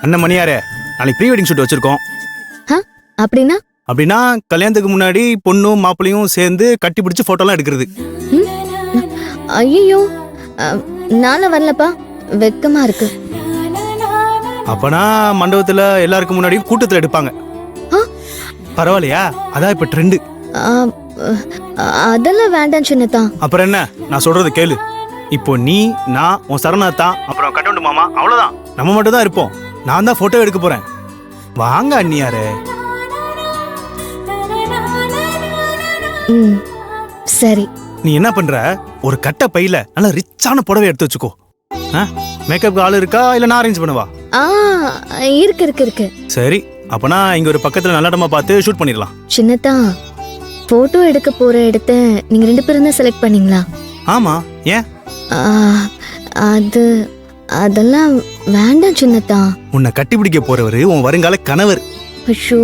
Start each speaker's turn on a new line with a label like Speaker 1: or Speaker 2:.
Speaker 1: அண்ணன் மணியாரே, நாளைக்கு pre wedding shoot வச்சிருக்கோம்.
Speaker 2: அப்படின்னா
Speaker 1: அப்படின்னா கல்யாணத்துக்கு முன்னாடி பொண்ணும் மாப்பிளையும் சேர்ந்து கட்டி பிடிச்சி போட்டோலாம் எடுக்கிறது.
Speaker 2: ஐயோ, நாளை வரலப்பா, வெக்கமா இருக்கு.
Speaker 1: அப்பனா மண்டபத்துல எல்லாருக்கும் முன்னாடியும் கூட்டத்துல எடுப்பாங்க.
Speaker 2: ஆ?
Speaker 1: பரவாயில்லையா? அதான் இப்ப ட்ரெண்டு.
Speaker 2: அதெல்லாம் வேண்டாம் சின்னதா.
Speaker 1: அப்புறம் என்ன, நான் சொல்றது கேளு. இப்போ நீ, நான், உன் சரணாத்தா, அப்புறம் கட்டவுண்டு மாமா, அவ்வளவுதான். நம்ம மட்டும் தான் இருப்போம். நான் தான் போட்டோ எடுக்க போறேன். வாங்க அண்ணியாரே.
Speaker 2: சரி.
Speaker 1: நீ என்ன பண்ற, ஒரு கட்ட பையில நல்ல ரிச்சான புடவை எடுத்து வச்சுக்கோ. மேக்கப் ஆள் இருக்கா இல்ல நான் அரேஞ்ச் பண்ணவா?
Speaker 2: இருக்கு இருக்கு இருக்கு.
Speaker 1: சரி, அப்பனா இங்க ஒரு பக்கத்துல நல்ல இடமா பார்த்து ஷூட் பண்ணிடலாம்.
Speaker 2: சின்னதா, போட்டோ எடுக்க போற இடத்த நீங்க 2 பேரும் தான் செலக்ட் பண்ணீங்களா?
Speaker 1: ஆமா, ஏன்?
Speaker 2: அதெல்லாம் வேண்டாம் சின்னதா.
Speaker 1: உன்னை கட்டிப்பிடிக்க போறவரு உன் வருங்கால கணவர்.
Speaker 2: ஐயோ,